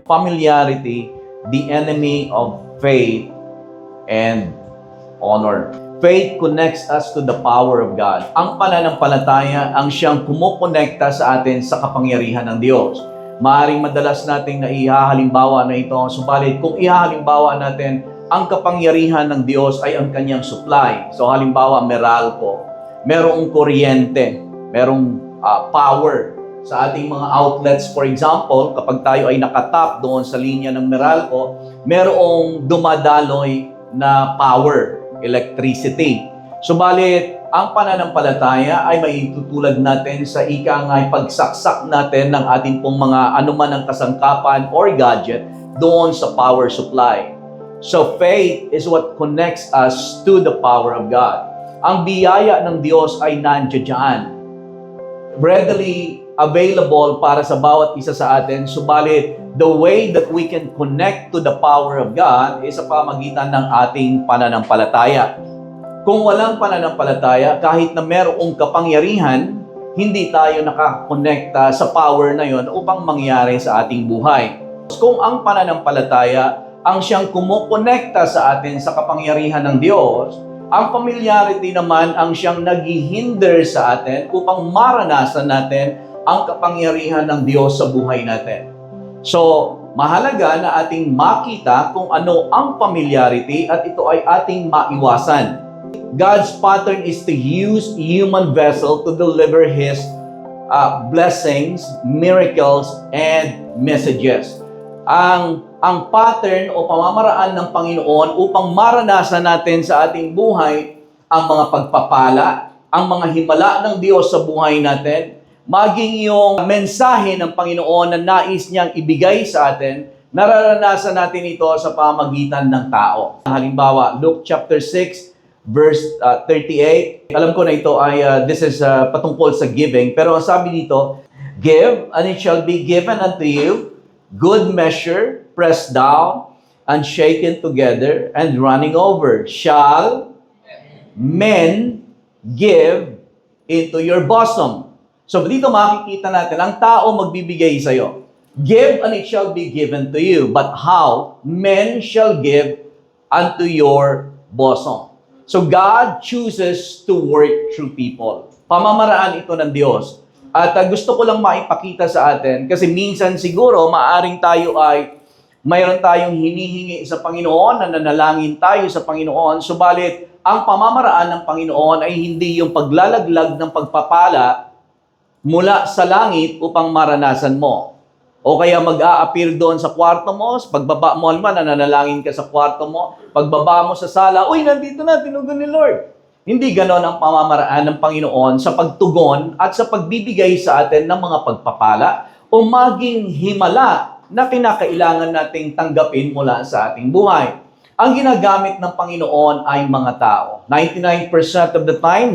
Familiarity, the enemy of faith and honor. Faith connects us to the power of God. Ang pananampalataya ang siyang kumukonekta sa atin sa kapangyarihan ng Diyos. Maaring madalas nating naihahalimbawa na ito, subalit kung ihahalimbawa natin, ang kapangyarihan ng Diyos ay ang kanyang supply. So halimbawa, Meralco, merong kuryente, merong power sa ating mga outlets. For example, kapag tayo ay nakatap doon sa linya ng Meralco, merong dumadaloy na power, electricity. Subalit, ang pananampalataya ay maitutulad natin sa ikangay pagsaksak natin ng ating pong mga anuman ang kasangkapan or gadget doon sa power supply. So faith is what connects us to the power of God. Ang biyaya ng Diyos ay nandiyan, readily available para sa bawat isa sa atin. Subalit, the way that we can connect to the power of God is sa pamagitan ng ating pananampalataya. Kung walang pananampalataya, kahit na merong kapangyarihan, hindi tayo nakakonekta sa power na yon upang mangyari sa ating buhay. Kung ang pananampalataya ang siyang kumukonekta sa atin sa kapangyarihan ng Diyos, ang familiarity naman ang siyang naghihinder sa atin upang maranasan natin ang kapangyarihan ng Diyos sa buhay natin. So, mahalaga na ating makita kung ano ang familiarity at ito ay ating maiwasan. God's pattern is to use human vessel to deliver His blessings, miracles, and messages. Ang pattern o pamamaraan ng Panginoon upang maranasan natin sa ating buhay ang mga pagpapala, ang mga himala ng Diyos sa buhay natin, maging yung mensahe ng Panginoon na nais niyang ibigay sa atin, nararanasan natin ito sa pamagitan ng tao. Halimbawa, Luke chapter 6, verse 38. Alam ko na ito ay, this is patungkol sa giving, pero ang sabi dito, give, and it shall be given unto you, good measure, pressed down, and shaken together, and running over, shall men give into your bosom. So dito makikita natin, ang tao magbibigay sa iyo. Give and it shall be given to you. But how? Men shall give unto your bosom. So God chooses to work through people. Pamamaraan ito ng Diyos. At gusto ko lang maipakita sa atin, kasi minsan siguro maaring tayo ay mayroon tayong hinihingi sa Panginoon, nananalangin tayo sa Panginoon, subalit ang pamamaraan ng Panginoon ay hindi yung paglalaglag ng pagpapala mula sa langit upang maranasan mo. O kaya mag-a-appear doon sa kwarto mo, pagbaba mo naman, nananalangin ka sa kwarto mo, pagbaba mo sa sala, uy, nandito na, tinugon ni Lord. Hindi ganon ang pamamaraan ng Panginoon sa pagtugon at sa pagbibigay sa atin ng mga pagpapala o maging himala na kinakailangan nating tanggapin mula sa ating buhay. Ang ginagamit ng Panginoon ay mga tao. 99% of the time,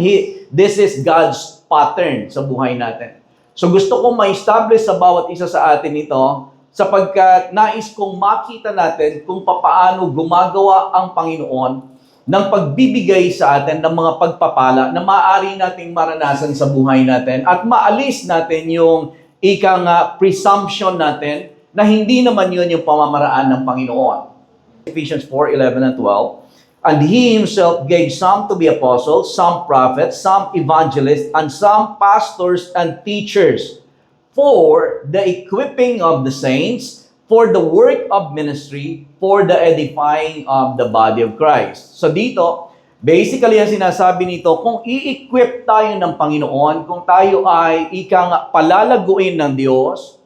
this is God's pattern sa buhay natin. So gusto kong ma-establish sa bawat isa sa atin ito sapagkat nais kong makita natin kung papaano gumagawa ang Panginoon ng pagbibigay sa atin ng mga pagpapala na maaari nating maranasan sa buhay natin at maalis natin yung presumption natin na hindi naman yun yung pamamaraan ng Panginoon. Ephesians 4:11 and 12. And He Himself gave some to be apostles, some prophets, some evangelists, and some pastors and teachers for the equipping of the saints, for the work of ministry, for the edifying of the body of Christ. So dito, basically ang sinasabi nito, kung i-equip tayo ng Panginoon, kung tayo ay palalaguin ng Diyos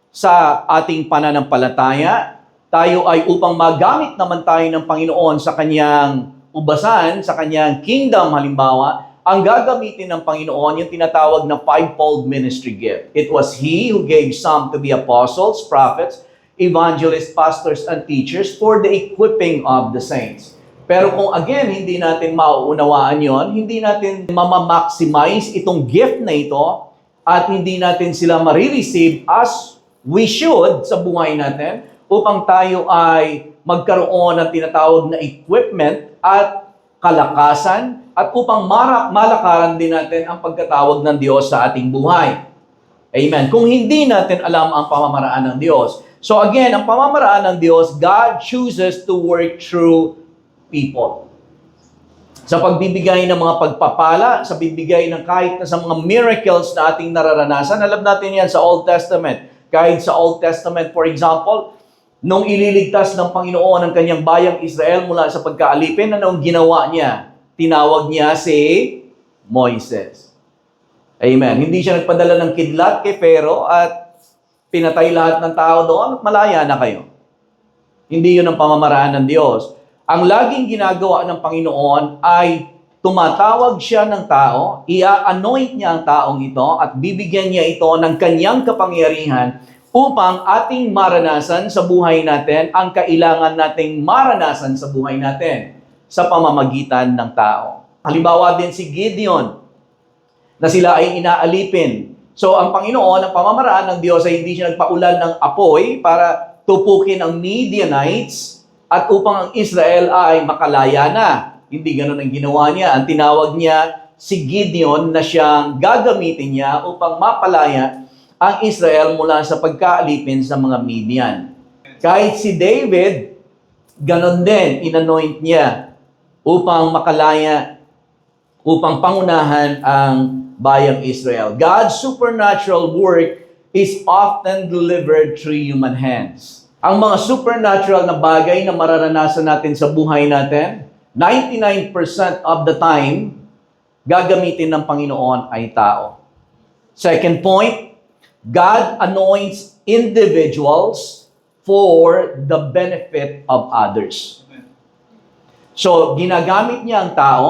sa ating pananampalataya, tayo ay upang magamit naman tayo ng Panginoon sa kanyang ubasan, sa kanyang kingdom halimbawa, ang gagamitin ng Panginoon yung tinatawag na fivefold ministry gift. It was He who gave some to be apostles, prophets, evangelists, pastors, and teachers for the equipping of the saints. Pero kung again, hindi natin mauunawaan yon, hindi natin mamamaximize itong gift na ito at hindi natin sila marireceive as we should sa buhay natin, upang tayo ay magkaroon ng tinatawag na equipment at kalakasan at upang malakaran din natin ang pagkatawag ng Diyos sa ating buhay. Amen. Kung hindi natin alam ang pamamaraan ng Diyos, So again, ang pamamaraan ng Diyos, God chooses to work through people. Sa pagbibigay ng mga pagpapala, sa bibigay ng kahit na sa mga miracles na ating nararanasan. Alam natin yan sa Old Testament. Kahit sa Old Testament, for example, nung ililigtas ng Panginoon ang kanyang bayang Israel mula sa pagkaalipin, anong ginawa niya? Tinawag niya si Moises. Amen. Hindi siya nagpadala ng kidlat kay Pharaoh at pinatay lahat ng tao doon at malaya na kayo. Hindi yun ang pamamaraan ng Diyos. Ang laging ginagawa ng Panginoon ay tumatawag siya ng tao, ia-anoint niya ang taong ito at bibigyan niya ito ng kanyang kapangyarihan upang ating maranasan sa buhay natin ang kailangan nating maranasan sa buhay natin sa pamamagitan ng tao. Halimbawa din si Gideon na sila ay inaalipin. So ang Panginoon, ang pamamaraan ng Diyos ay hindi siya nagpaulan ng apoy para tupukin ang Midianites at upang ang Israel ay makalaya na. Hindi ganun ang ginawa niya. Ang tinawag niya si Gideon na siyang gagamitin niya upang mapalaya ang Israel mula sa pagkaalipin sa mga Midian. Kahit si David, ganun din, inanoint niya upang makalaya, upang pangunahan ang bayang Israel. God's supernatural work is often delivered through human hands. Ang mga supernatural na bagay na mararanasan natin sa buhay natin, 99% of the time, gagamitin ng Panginoon ay tao. Second point, God anoints individuals for the benefit of others. So, ginagamit niya ang tao,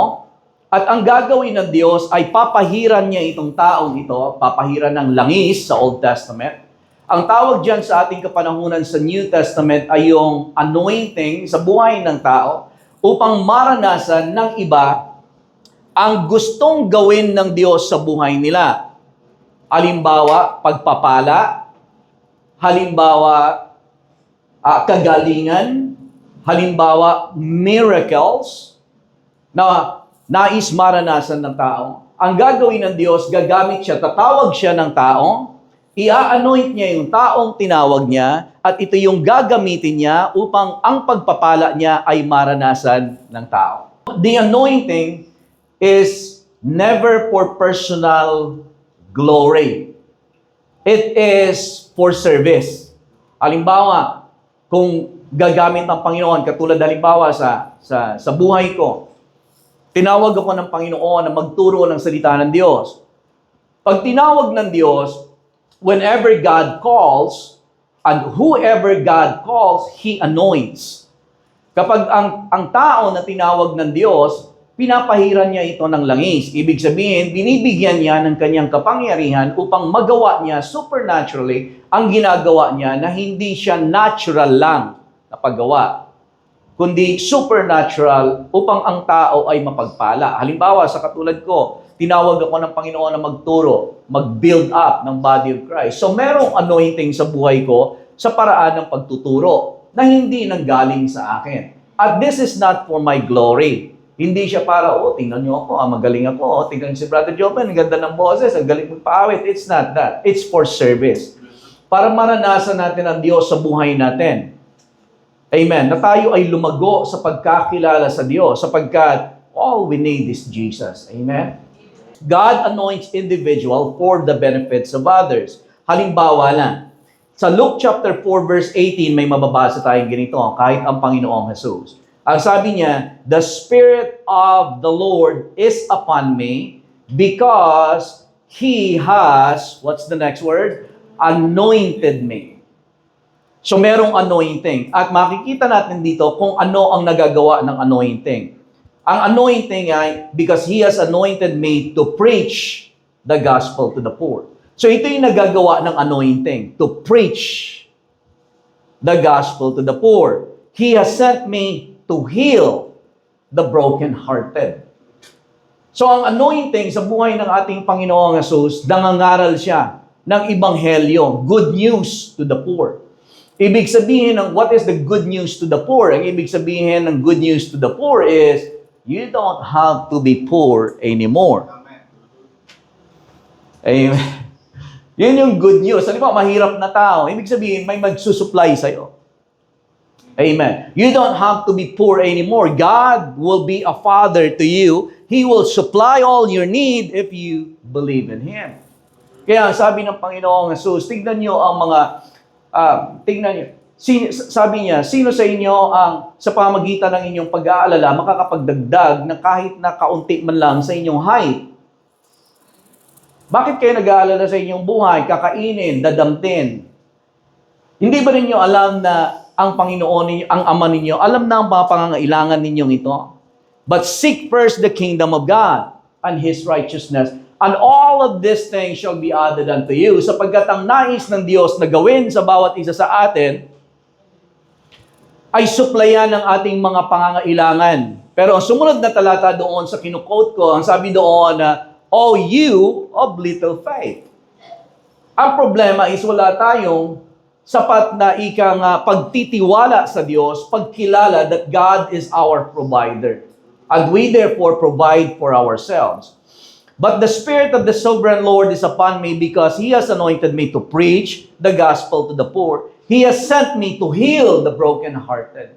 at ang gagawin ng Diyos ay papahiran niya itong taong ito, papahiran ng langis sa Old Testament. Ang tawag dyan sa ating kapanahunan sa New Testament ay yung anointing sa buhay ng tao upang maranasan ng iba ang gustong gawin ng Diyos sa buhay nila. Halimbawa, pagpapala, halimbawa, kagalingan, halimbawa, miracles na nais maranasan ng tao. Ang gagawin ng Diyos, gagamit siya, tatawag siya ng tao, ia-anoint niya yung taong tinawag niya at ito yung gagamitin niya upang ang pagpapala niya ay maranasan ng tao. The anointing is never for personal glory. It is for service. Halimbawa, kung gagamit ng Panginoon, katulad halimbawa sa buhay ko, tinawag ako ng Panginoon na magturo ng salita ng Diyos. Pag tinawag ng Diyos, whenever God calls, and whoever God calls, He anoints. Kapag ang tao na tinawag ng Diyos, pinapahiran niya ito ng langis. Ibig sabihin, binibigyan niya ng kanyang kapangyarihan upang magawa niya supernaturally ang ginagawa niya na hindi siya natural lang na paggawa, kundi supernatural upang ang tao ay mapagpala. Halimbawa, sa katulad ko, tinawag ako ng Panginoon na magturo, mag-build up ng body of Christ. So merong anointing sa buhay ko sa paraan ng pagtuturo na hindi nanggaling sa akin. At this is not for my glory. Hindi siya para, tingnan niyo ako, magaling ako. Tingnan si Brother Joven, ang ganda ng boses, ang galing magpaawit. It's not that. It's for service. Para maranasan natin ang Diyos sa buhay natin. Amen. Na tayo ay lumago sa pagkakilala sa Diyos sapagkat all we need is Jesus. Amen. God anoints individual for the benefits of others. Halimbawa lang, sa Luke chapter 4 verse 18 may mababasa tayong ganito, kahit ang Panginoong Jesus. Ang sabi niya, the Spirit of the Lord is upon me because He has, what's the next word? Anointed me. So merong anointing. At makikita natin dito kung ano ang nagagawa ng anointing. Ang anointing ay because He has anointed me to preach the gospel to the poor. So ito yung nagagawa ng anointing, to preach the gospel to the poor. He has sent me to heal the brokenhearted. So ang anointing sa buhay ng ating Panginoong Jesus, nangangaral siya ng ebanghelyo, good news to the poor. Ibig sabihin ng what is the good news to the poor? Ang ibig sabihin ng good news to the poor is you don't have to be poor anymore. Amen. Yun yung good news. Halimbawa, mahirap na tao. Ibig sabihin, may magsusupply sa'yo. Amen. You don't have to be poor anymore. God will be a father to you. He will supply all your need if you believe in Him. Kaya sabi ng Panginoong Jesus, tignan nyo ang mga, tignan nyo, sabi niya, sino sa inyo ang sa pamagitan ng inyong pag-aalala makakapagdagdag na kahit na kaunti man lang sa inyong height? Bakit kayo nag-aalala sa inyong buhay, kakainin, dadamtin? Hindi ba ninyo alam na ang Panginoon ninyo, ang Ama ninyo, alam na ang mga pangangailangan ninyong ito? But seek first the kingdom of God and His righteousness, and all of these things shall be added unto you. Sapagkat ang nais ng Diyos na gawin sa bawat isa sa atin ay supplyan ng ating mga pangangailangan. Pero ang sumunod na talata doon sa kinuquote ko, ang sabi doon na, "O you of little faith." Ang problema is wala tayong sapat na ikang pagtitiwala sa Diyos, pagkilala that God is our provider. And we therefore provide for ourselves. But the Spirit of the Sovereign Lord is upon me because He has anointed me to preach the gospel to the poor. He has sent me to heal the brokenhearted.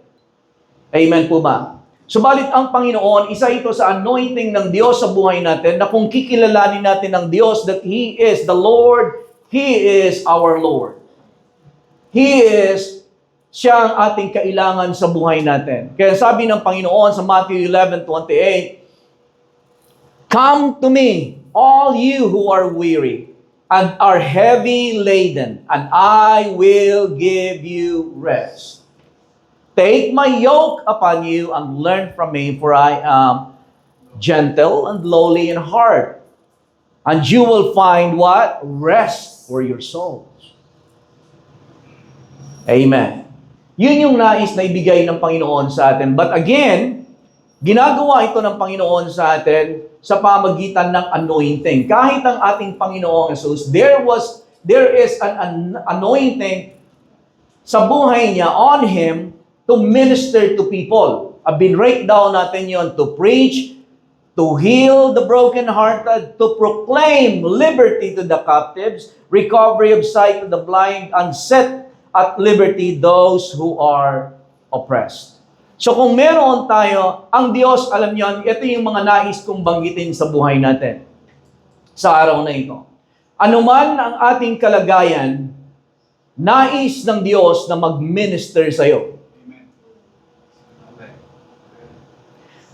Amen po ba? Subalit ang Panginoon, isa ito sa anointing ng Diyos sa buhay natin na kung kikilalanin natin ng Diyos that He is the Lord, He is our Lord. He is siya ang ating kailangan sa buhay natin. Kaya sabi ng Panginoon sa Matthew 11:28, "Come to me, all you who are weary and are heavy laden, and I will give you rest. Take my yoke upon you and learn from me, for I am gentle and lowly in heart, and you will find what? Rest for your souls." Amen. Yun yung nais na ibigay ng Panginoon sa atin. But again, ginagawa ito ng Panginoon sa atin sa pamagitan ng anointing. Kahit ang ating Panginoong Jesus, there is an anointing sa buhay niya on Him to minister to people. Bin-breakdown natin yon, to preach, to heal the brokenhearted, to proclaim liberty to the captives, recovery of sight to the blind, and set at liberty those who are oppressed. So kung meron tayo, ang Diyos, alam niyo, ito yung mga nais kong banggitin sa buhay natin sa araw na ito. Anuman ang ating kalagayan, nais ng Diyos na mag-minister sa iyo.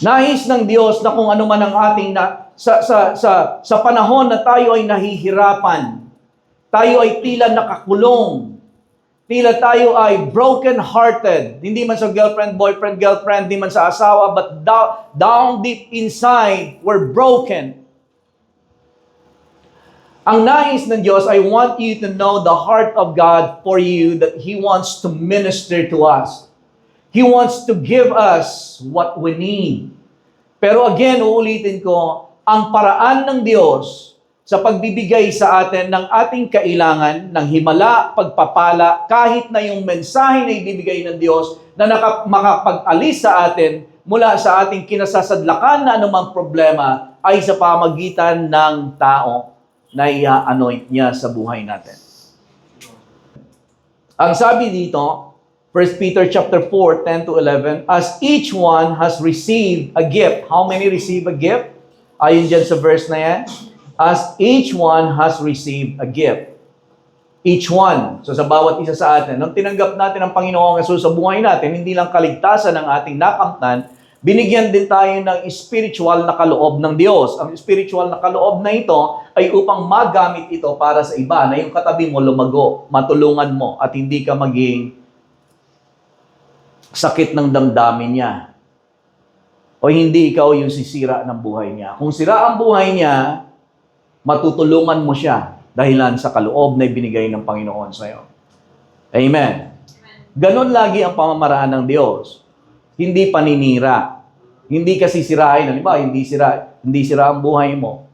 Nais ng Diyos na kung anuman ang ating sa panahon na tayo ay nahihirapan, tayo ay tila nakakulong, tila tayo ay broken-hearted. Hindi man sa girlfriend, boyfriend, girlfriend, hindi man sa asawa, but down deep inside, we're broken. Ang nais ng Diyos, I want you to know the heart of God for you, that He wants to minister to us. He wants to give us what we need. Pero again, uulitin ko, ang paraan ng Diyos sa pagbibigay sa atin ng ating kailangan, ng himala, pagpapala, kahit na yung mensahe na ibibigay ng Diyos na makapag-alis sa atin mula sa ating kinasasadlakan na anumang problema ay sa pamagitan ng tao na i-anoint niya sa buhay natin. Ang sabi dito, 1 Peter chapter 4, 10 to 11, as each one has received a gift. How many receive a gift? Ayun dyan sa verse na yan. As each one has received a gift. Each one. So sa bawat isa sa atin, nung tinanggap natin ang Panginoong Jesus sa buhay natin, hindi lang kaligtasan ng ating nakamtan, binigyan din tayo ng spiritual na kaloob ng Diyos. Ang spiritual na kaloob na ito ay upang magamit ito para sa iba, na yung katabi mo lumago, matulungan mo, at hindi ka maging sakit ng damdamin niya. O hindi ikaw yung sisira ng buhay niya. Kung sira ang buhay niya, matutulungan mo siya dahilan sa kaloob na ibinigay ng Panginoon sa iyo. Amen. Ganon lagi ang pamamaraan ng Diyos. Hindi paninira. Hindi kasi sirain. Halimbawa, hindi sira ang buhay mo.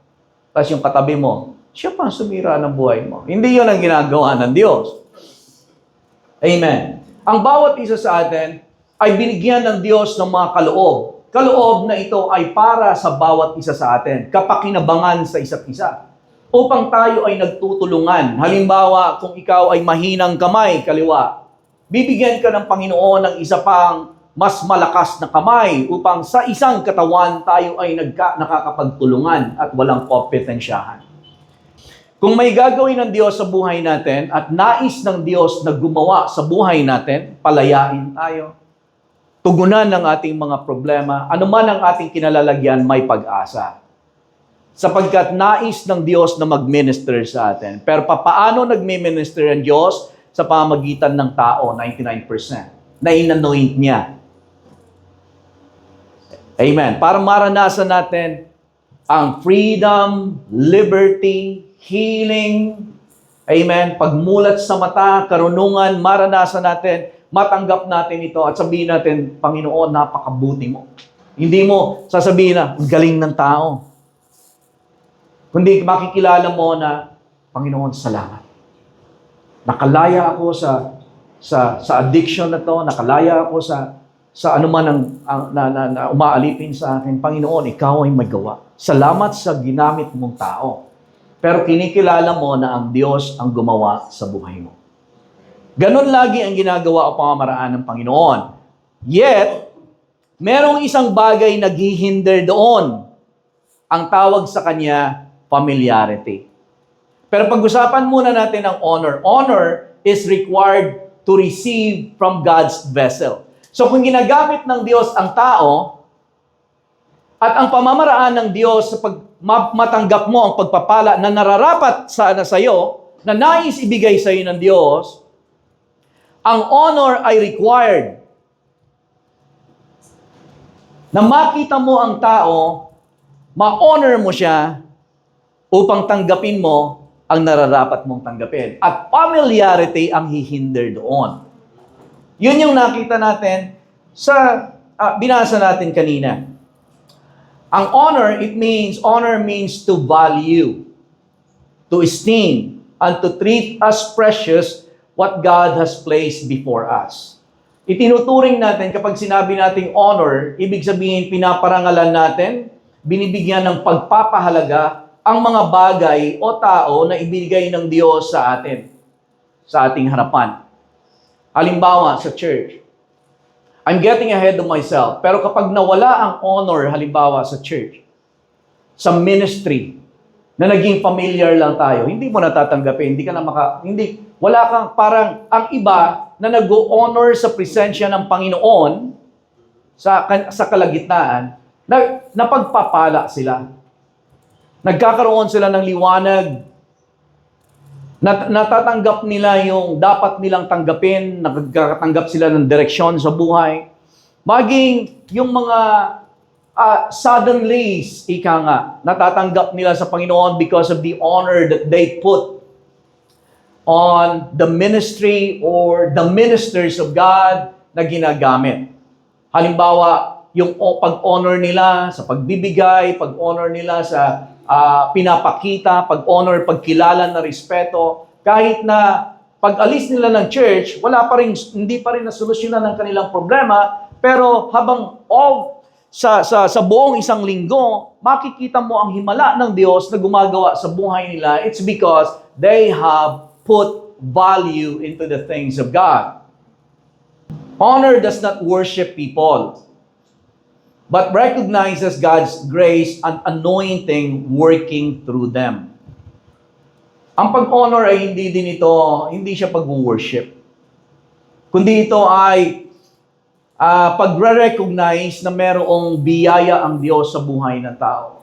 Tapos yung katabi mo, siya pa sumira ng buhay mo. Hindi yun ang ginagawa ng Diyos. Amen. Ang bawat isa sa atin ay binigyan ng Diyos ng mga kaloob. Kaloob na ito ay para sa bawat isa sa atin. Kapakinabangan sa isa't isa. upang tayo ay nagtutulungan. Halimbawa, kung ikaw ay mahinang kamay, kaliwa, bibigyan ka ng Panginoon ng isa pang mas malakas na kamay upang sa isang katawan tayo ay nakakapagtulungan at walang kompetensyahan. Kung may gagawin ng Diyos sa buhay natin at nais ng Diyos na gumawa sa buhay natin, palayain tayo. Tugunan ng ating mga problema, anuman ang ating kinalalagyan, may pag-asa. Sapagkat nais ng Diyos na mag-minister sa atin. Pero paano nag-minister ang Diyos? Sa pamagitan ng tao, 99%, na inanoint niya. Amen. Para maranasan natin ang freedom, liberty, healing, amen, pagmulat sa mata, karunungan, maranasan natin, matanggap natin ito at sabihin natin, Panginoon, napakabuti mo. Hindi mo sasabihin na, galing ng tao. Kundi makikilala mo na, Panginoon, salamat. Nakalaya ako sa addiction na to, nakalaya ako sa anuman na umaalipin sa akin. Panginoon, ikaw ay magawa. Salamat sa ginamit mong tao. Pero kinikilala mo na ang Diyos ang gumawa sa buhay mo. Ganon lagi ang ginagawa o pamamaraan ng Panginoon. Yet, merong isang bagay naghihinder doon. Ang tawag sa kanya, familiarity. Pero pag-usapan muna natin ang honor. Honor is required to receive from God's vessel. So kung ginagamit ng Diyos ang tao, at ang pamamaraan ng Diyos sa matanggap mo ang pagpapala na nararapat sana sa iyo, na nais ibigay sa iyo ng Diyos, ang honor ay required. Na makita mo ang tao, ma-honor mo siya, upang tanggapin mo ang nararapat mong tanggapin. At familiarity ang hihinder doon. Yun yung nakita natin sa binasa natin kanina. Ang honor means to value, to esteem, and to treat as precious what God has placed before us. Itinuturing natin kapag sinabi nating honor, ibig sabihin pinaparangalan natin, binibigyan ng pagpapahalaga ang mga bagay o tao na ibigay ng Diyos sa atin, sa ating harapan. Halimbawa, sa church. I'm getting ahead of myself. Pero kapag nawala ang honor, halimbawa, sa church, sa ministry, na naging familiar lang tayo, hindi mo natatanggapin, wala kang, parang, ang iba na nag-honor sa presensya ng Panginoon, sa kalagitnaan, napagpapala sila. Nagkakaroon sila ng liwanag. Natatanggap nila yung dapat nilang tanggapin. Nagkatanggap sila ng direksyon sa buhay. Maging yung mga suddenlies, ika nga, natatanggap nila sa Panginoon because of the honor that they put on the ministry or the ministers of God na ginagamit. Halimbawa, yung pag-honor nila sa pagbibigay, pag-honor nila sa pinapakita, pag-honor, pagkilala na respeto, kahit na pag-alis nila ng church, hindi pa rin nasolusyonan ng kanilang problema, pero habang sa buong isang linggo, makikita mo ang himala ng Diyos na gumagawa sa buhay nila. It's because they have put value into the things of God. Honor does not worship people, but recognizes God's grace and anointing working through them. Ang pag-honor ay hindi siya pag-worship. Kundi ito ay pagre-recognize na merong biyaya ang Diyos sa buhay ng tao.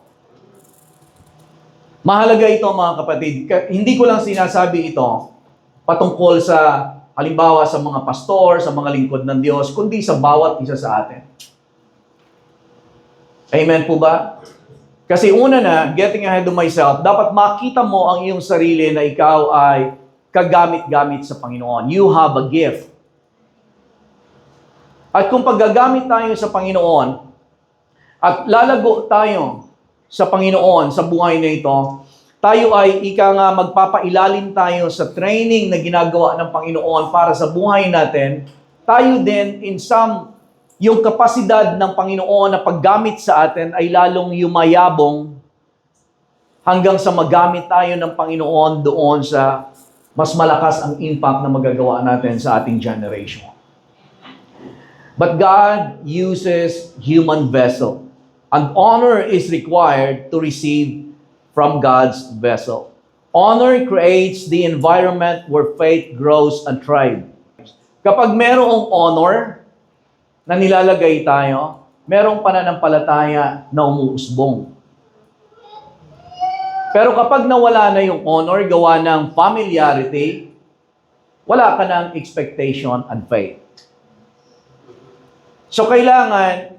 Mahalaga ito mga kapatid. Hindi ko lang sinasabi ito patungkol sa, halimbawa sa mga pastor, sa mga lingkod ng Diyos, kundi sa bawat isa sa atin. Amen po ba? Kasi una na, getting ahead of myself, dapat makita mo ang iyong sarili na ikaw ay kagamit-gamit sa Panginoon. You have a gift. At kung paggagamit tayo sa Panginoon, at lalago tayo sa Panginoon sa buhay na ito, tayo ay magpapailalim tayo sa training na ginagawa ng Panginoon para sa buhay natin, tayo din yung kapasidad ng Panginoon na paggamit sa atin ay lalong yumayabong hanggang sa magamit tayo ng Panginoon doon sa mas malakas ang impact na magagawa natin sa ating generation. But God uses human vessel. And honor is required to receive from God's vessel. Honor creates the environment where faith grows and thrives. Kapag merong honor na nilalagay tayo, merong pananampalataya na umuusbong. Pero kapag nawala na yung honor, gawa ng familiarity, wala ka ng expectation and faith. So kailangan,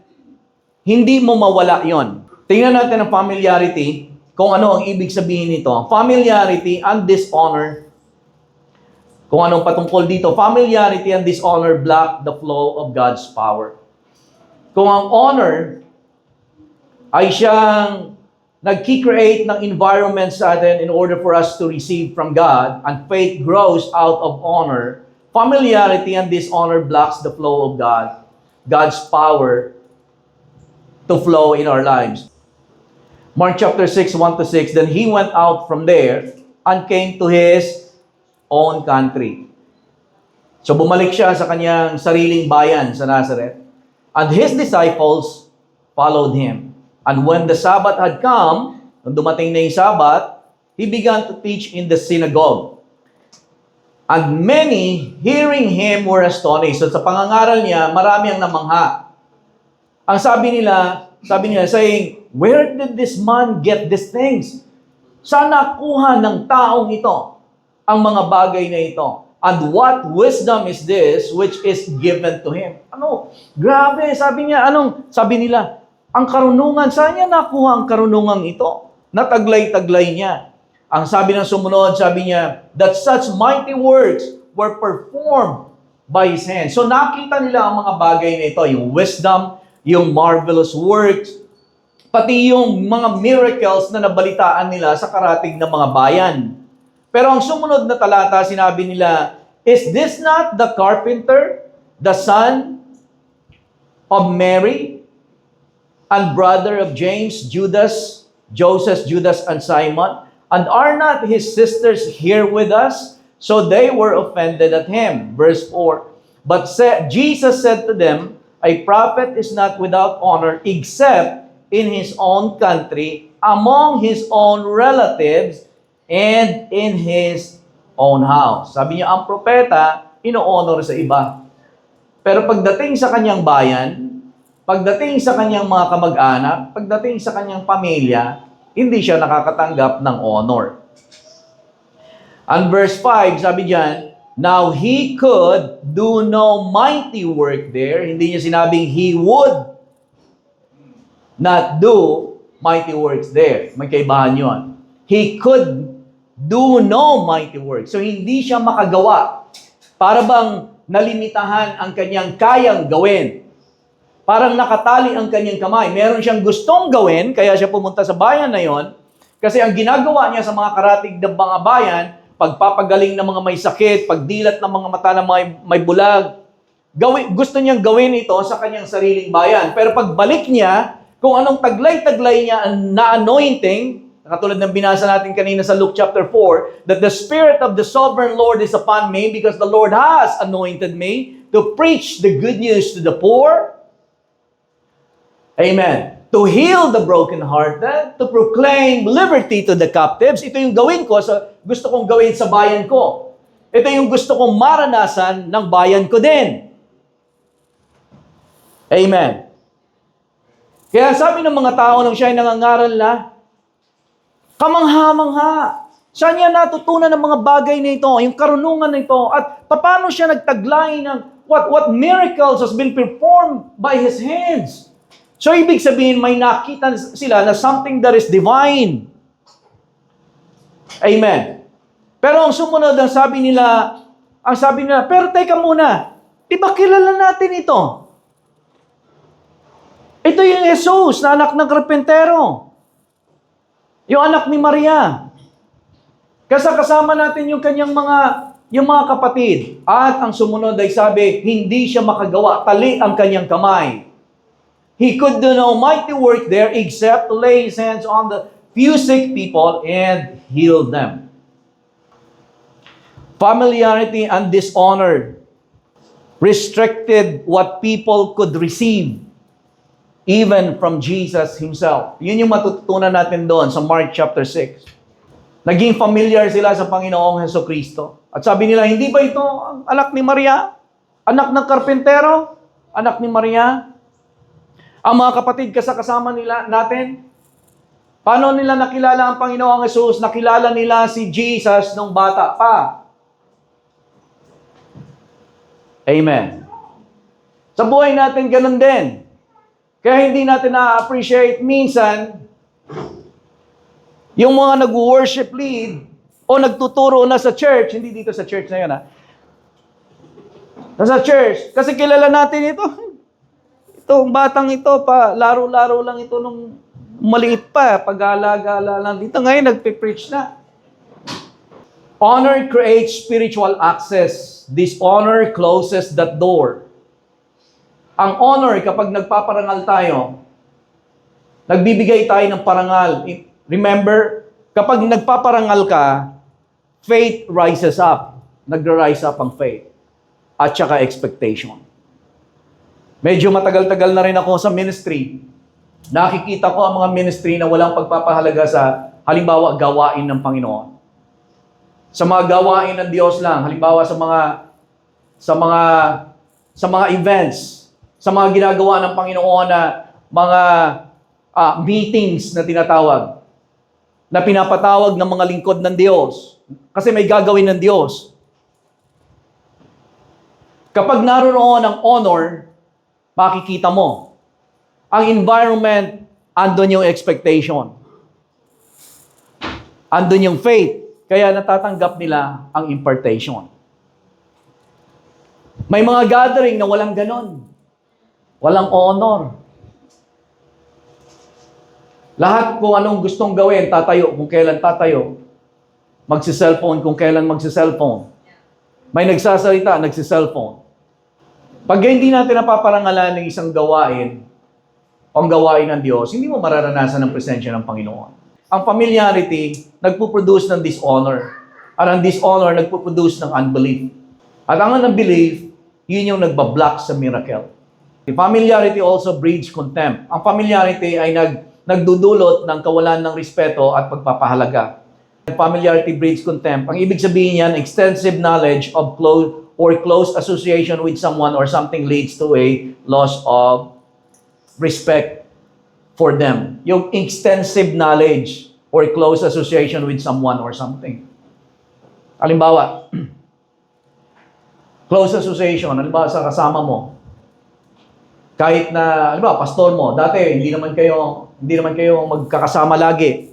hindi mo mawala yon. Tingnan natin ang familiarity, kung ano ang ibig sabihin nito. Familiarity and dishonor. Kung anong patungkol dito, familiarity and dishonor block the flow of God's power. Kung ang honor ay siyang nag-create ng environment sa atin in order for us to receive from God, and faith grows out of honor, familiarity and dishonor blocks the flow of God, God's power to flow in our lives. Mark chapter 6, 1-6, then he went out from there and came to his own country. So bumalik siya sa kanyang sariling bayan sa Nazareth, and his disciples followed him. And when the Sabbath had come, nung dumating na yung Sabbath, he began to teach in the synagogue. And many hearing him were astonished. So sa pangangaral niya, marami ang namangha. Ang sabi nila saying, where did this man get these things? Saan nakuha ng taong ito ang mga bagay na ito? And what wisdom is this which is given to him? Grabe, sabi nila, ang karunungan, saan niya nakuha ang karunungan ito? Nataglay-taglay niya. Ang sabi ng sumunod, sabi niya, that such mighty works were performed by his hand. So nakita nila ang mga bagay na ito, yung wisdom, yung marvelous works, pati yung mga miracles na nabalitaan nila sa karatig ng mga bayan. Pero ang sumunod na talata, sinabi nila, is this not the carpenter, the son of Mary, and brother of James, Judas, Joseph, Judas, and Simon? And are not his sisters here with us? So they were offended at him. Verse 4, but Jesus said to them, a prophet is not without honor except in his own country, among his own relatives, and in his own house. Sabi niya, ang propeta, ino-honor sa iba. Pero pagdating sa kanyang bayan, pagdating sa kanyang mga kamag-anak, pagdating sa kanyang pamilya, hindi siya nakakatanggap ng honor. And verse 5, sabi diyan, now he could do no mighty work there. Hindi niya sinabing he would not do mighty works there. May kaibahan yun. He could do no mighty work. So hindi siya makagawa. Para bang nalimitahan ang kanyang kayang gawin. Parang nakatali ang kanyang kamay. Meron siyang gustong gawin, kaya siya pumunta sa bayan na yon. Kasi ang ginagawa niya sa mga karatig ng mga bayan, pagpapagaling ng mga may sakit, pagdilat ng mga mata ng may bulag, gusto niyang gawin ito sa kanyang sariling bayan. Pero pagbalik niya, kung anong taglay-taglay niya na anointing, katulad ng binasa natin kanina sa Luke chapter 4, that the Spirit of the Sovereign Lord is upon me because the Lord has anointed me to preach the good news to the poor. Amen. To heal the brokenhearted, to proclaim liberty to the captives. Ito yung gawin ko, gusto kong gawin sa bayan ko. Ito yung gusto kong maranasan ng bayan ko din. Amen. Kaya sabi ng mga tao nung siya ay nangangaral na, kamangha-mangha. Saan niya natutunan ng mga bagay na ito, yung karunungan na ito, at paano siya nagtaglay ng what miracles has been performed by his hands. So, ibig sabihin, may nakita sila na something that is divine. Amen. Pero ang sumunod, ang sabi nila, pero teka muna, di ba kilala natin ito? Ito yung Jesus, na anak ng karpentero. Yung anak ni Maria. Kasama natin yung kanyang mga kapatid. At ang sumunod ay sabi, hindi siya makagawa, tali ang kanyang kamay. He could do no mighty work there except to lay his hands on the few sick people and healed them. Familiarity and dishonor restricted what people could receive even from Jesus Himself. Yun yung matututunan natin doon sa Mark chapter 6. Naging familiar sila sa Panginoong Hesukristo. At sabi nila, hindi ba ito ang anak ni Maria? Anak ng karpentero? Anak ni Maria? Ang mga kapatid kasama nila natin, paano nila nakilala ang Panginoong Hesus? Nakilala nila si Jesus nung bata pa. Amen. Sa buhay natin, ganun din. Kaya hindi natin na-appreciate minsan yung mga nag-worship lead o nagtuturo na sa church, hindi dito sa church na yun nasa church, kasi kilala natin ito. Itong batang ito, laro-laro lang ito nung maliit pa, pag-gala-gala lang dito. Ngayon, nagpe-preach na. Honor creates spiritual access. Dishonor closes that door. Ang honor, kapag nagpaparangal tayo, nagbibigay tayo ng parangal. Remember, kapag nagpaparangal ka, faith rises up. Nag-rise up ang faith. At saka expectation. Medyo matagal-tagal na rin ako sa ministry. Nakikita ko ang mga ministry na walang pagpapahalaga sa, halimbawa, gawain ng Panginoon. Sa mga gawain ng Diyos lang, halimbawa sa mga events, sa mga ginagawa ng Panginoon na mga meetings na tinatawag, na pinapatawag ng mga lingkod ng Diyos. Kasi may gagawin ng Diyos. Kapag naroon ang honor, makikita mo. Ang environment, andun yung expectation. Andun yung faith. Kaya natatanggap nila ang impartation. May mga gathering na walang ganon. Walang honor. Lahat kung anong gustong gawin, tatayo kung kailan tatayo. Magsi-cellphone kung kailan magsi-cellphone. May nagsasalita, nagsi-cellphone. Pag hindi natin napaparangalan ng isang gawain, o ang gawain ng Diyos, hindi mo mararanasan ang presensya ng Panginoon. Ang familiarity, nagpuproduce ng dishonor. At ang dishonor, nagpuproduce ng unbelief. At ang unbelief, yun yung nagbablock sa miracle. Familiarity also breeds contempt. Ang familiarity ay nagdudulot ng kawalan ng respeto at pagpapahalaga. Familiarity breeds contempt. Ang ibig sabihin niyan, extensive knowledge of close association with someone or something leads to a loss of respect for them. Yung extensive knowledge or close association with someone or something. Halimbawa, close association, halimbawa sa kasama mo. Kahit na, halimbawa, pastor mo, dati hindi naman kayo magkakasama lagi.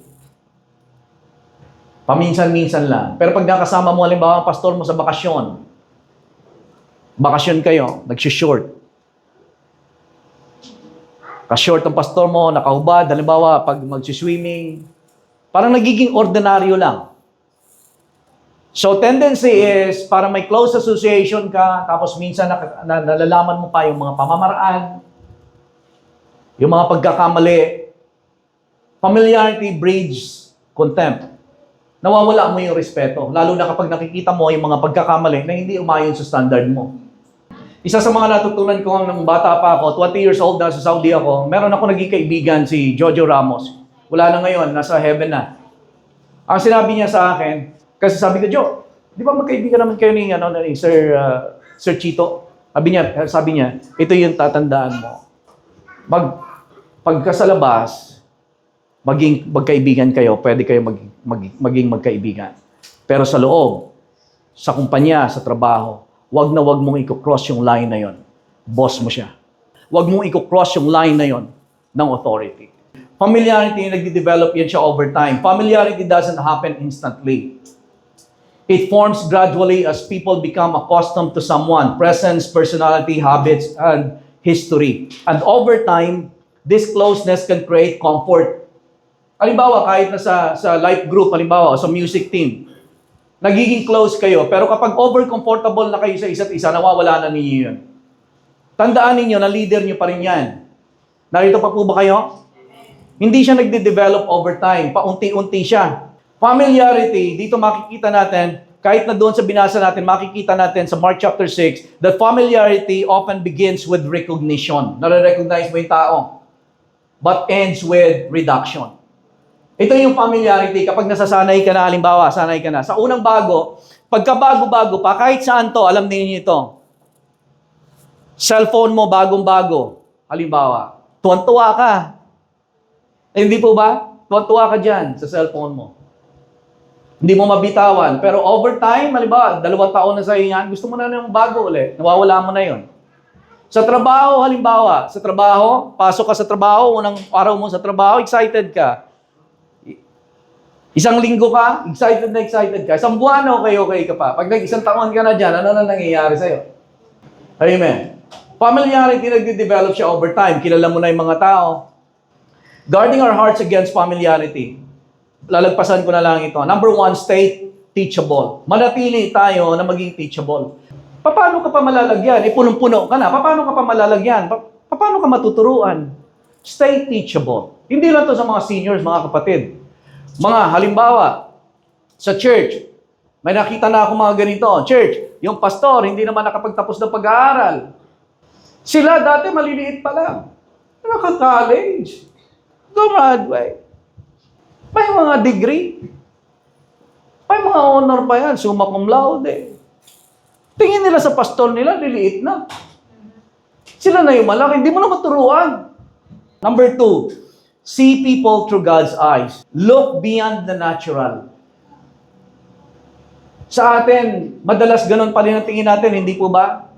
Paminsan-minsan lang. Pero pag nakasama mo, halimbawa, pastor mo sa bakasyon kayo, nag-short. Ka-short ang pastor mo, nakahubad, halimbawa, pag mag-swimming, parang nagiging ordinaryo lang. So, tendency is, para may close association ka, tapos minsan nalalaman mo pa yung mga pamamaraan, yung mga pagkakamali. Familiarity breeds contempt. Nawawala mo yung respeto, lalo na kapag nakikita mo yung mga pagkakamali na hindi umayon sa standard mo. Isa sa mga natutunan ko nung bata pa ako, 20 years old na sa Saudi ako, meron ako naging kaibigan, si Jojo Ramos. Wala na ngayon, nasa heaven na. Ang sinabi niya sa akin, kasi sabi ko, Jo, di ba magkaibigan naman kayo ni Sir Chito? Sabi niya, ito yung tatandaan mo. Pagka sa labas, maging magkaibigan kayo, pwede kayo maging magkaibigan. Pero sa loob, sa kumpanya, sa trabaho, wag mong i-cross yung line na yon. Boss mo siya. Wag mong i-cross yung line na yon ng authority. Familiarity, nagde-develop yan siya over time. Familiarity doesn't happen instantly. It forms gradually as people become accustomed to someone, presence, personality, habits, and history. And over time, this closeness can create comfort. Halimbawa, kahit na sa life group, halimbawa, sa music team, nagiging close kayo, pero kapag over-comfortable na kayo sa isa't isa, nawawala na ninyo yun. Tandaan ninyo na leader nyo pa rin yan. Narito pa po ba kayo? Hindi siya nagde-develop over time. Paunti-unti siya. Familiarity, dito makikita natin, kahit na doon sa binasa natin, makikita natin sa Mark chapter 6, that familiarity often begins with recognition. Nare-recognize mo yung tao. But ends with reduction. Ito yung familiarity. Kapag nasasanay ka na, halimbawa, sanay ka na. Sa unang bago, pagkabago-bago pa, kahit saan to, alam niyo ito. Cellphone mo, bagong-bago. Halimbawa, tuwan-tuwa ka. Hindi po ba? Tuwan-tuwa ka dyan sa cellphone mo. Hindi mo mabitawan. Pero over time, halimbawa, 2 taon na sa'yo yan, gusto mo na ng bago ulit. Nawawala mo na yon. Sa trabaho, halimbawa, sa trabaho, pasok ka sa trabaho, unang araw mo sa trabaho, excited ka. Isang linggo ka, excited na excited ka. Isang buwan, okay ka pa. Pag isang taon ka na dyan, ano na nangyayari sa'yo? Amen. Familiarity, nagde-develop siya over time. Kilala mo na yung mga tao. Guarding our hearts against familiarity. Lalagpasan ko na lang ito. Number 1, stay teachable. Manatili tayo na maging teachable. Paano ka pa malalagyan? Punong-puno ka na. Paano ka pa malalagyan? Paano ka matuturuan? Stay teachable. Hindi lang to sa mga seniors, mga kapatid. Mga halimbawa, sa church, may nakita na ako mga ganito. Church, yung pastor, hindi naman nakapagtapos ng pag-aaral. Sila dati maliliit pa lang. Naka-college. Graduate. May mga degree. May mga honor pa yan. Summa cum laude. Tingin nila sa pastor nila, liliit na. Sila na yung malaki. Hindi mo na maturuan. Number 2, see people through God's eyes. Look beyond the natural. Sa atin, madalas ganun pa rin ang tingin natin, hindi po ba?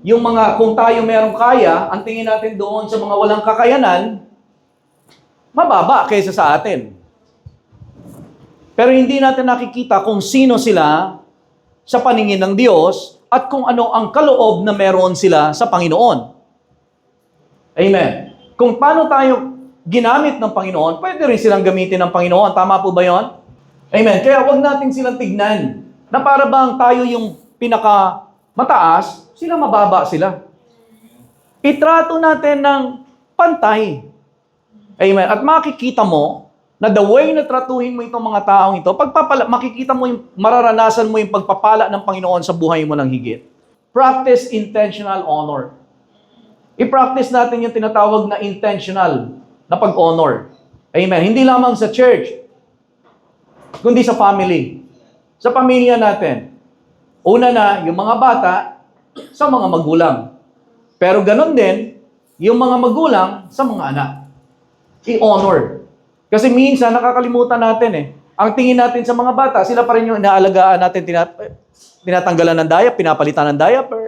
Yung mga, kung tayo merong kaya, ang tingin natin doon sa mga walang kakayanan, mababa kaysa sa atin. Pero hindi natin nakikita kung sino sila sa paningin ng Diyos at kung ano ang kaloob na meron sila sa Panginoon. Amen. Kung paano tayo ginamit ng Panginoon, pwede rin silang gamitin ng Panginoon. Tama po ba yon? Amen. Kaya wag natin silang tignan na para bang tayo yung pinaka mataas, sila mababa sila. Itrato natin ng pantay. Amen. At makikita mo na the way na tratuhin mo itong mga taong ito, makikita mo yung, mararanasan mo yung pagpapala ng Panginoon sa buhay mo ng higit. Practice intentional honor. I-practice natin yung tinatawag na intentional na pag-honor. Amen. Hindi lamang sa church, kundi sa family. Sa pamilya natin. Una na, yung mga bata sa mga magulang. Pero ganon din, yung mga magulang sa mga anak. I-honor. Kasi minsan, nakakalimutan natin eh. Ang tingin natin sa mga bata, sila pa rin yung inaalagaan natin, tinatanggalan ng diaper, pinapalitan ng diaper.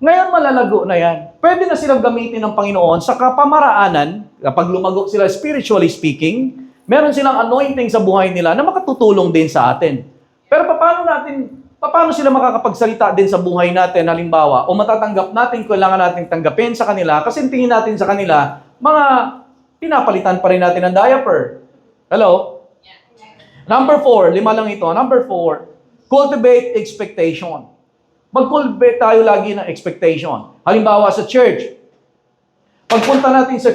Ngayon, malalago na yan. Pwede na silang gamitin ng Panginoon sa kapamaraanan, kapag lumago sila spiritually speaking, meron silang anointing sa buhay nila na makatutulong din sa atin. Pero paano sila makakapagsalita din sa buhay natin, halimbawa, o matatanggap natin, kailangan natin tanggapin sa kanila, kasi tingin natin sa kanila, mga pinapalitan pa rin natin ng diaper. Hello? Number 4, 5 lang ito. Number 4, cultivate expectation. Mag-cultivate tayo lagi ng expectation. Halimbawa sa church. Pagpunta natin sa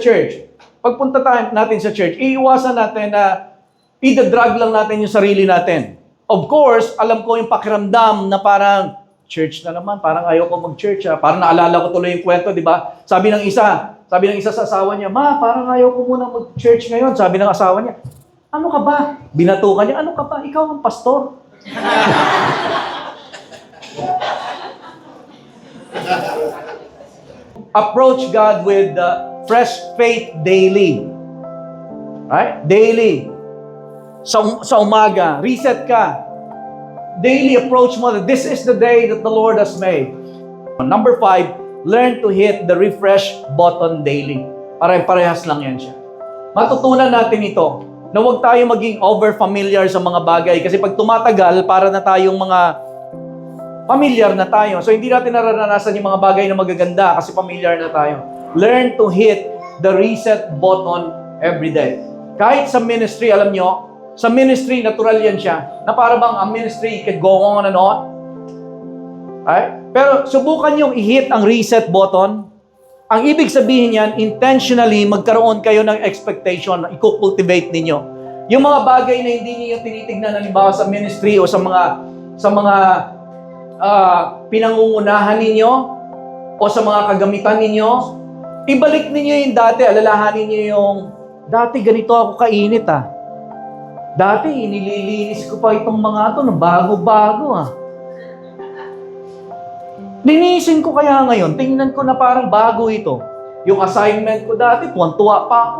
church, iiwasan natin na i-drag lang natin yung sarili natin. Of course, alam ko yung pakiramdam na parang, church na naman, parang ayaw ko mag-church. Parang naalala ko tuloy yung kwento, di ba? Sabi ng isa sa asawa niya, "Ma, parang ayaw ko muna mag-church ngayon." Sabi ng asawa niya, "Ano ka ba?" Binatukan niya, "Ano ka ba? Ikaw ang pastor." Approach God with fresh faith daily. Right? Daily. Sa umaga, reset ka. Daily approach mo that this is the day that the Lord has made. Number 5, learn to hit the refresh button daily. Pare-parehas lang yan siya. Matutunan natin ito na huwag tayo maging over-familiar sa mga bagay kasi pag tumatagal, para na tayong mga familiar na tayo. So hindi natin nararanasan yung mga bagay na magaganda kasi familiar na tayo. Learn to hit the reset button every day. Kahit sa ministry, alam nyo, sa ministry, natural yan siya. Na para bang ang ministry can go on and on. Right? Pero subukan yung i-hit ang reset button Ang ibig sabihin yan, intentionally, magkaroon kayo ng expectation na i-cultivate ninyo. Yung mga bagay na hindi niyo tinitignan, halimbawa sa ministry o sa mga pinangungunahan ninyo o sa mga kagamitan ninyo, ibalik ninyo yung dati, alalahanin niyo yung, dati ganito ako kainit Dati, nililinis ko pa itong mga ito, bago-bago Linisin ko kaya ngayon, tingnan ko na parang bago ito. Yung assignment ko dati, tuwan-tuwa pa ako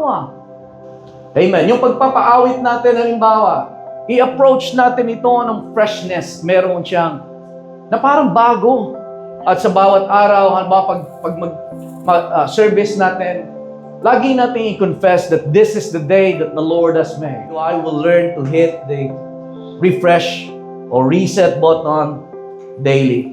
Amen. Yung pagpapaawit natin, halimbawa, i-approach natin ito ng freshness. Meron siyang, na parang bago. At sa bawat araw, halimbawa, pag service natin, lagi natin i-confess that this is the day that the Lord has made. So I will learn to hit the refresh or reset button daily.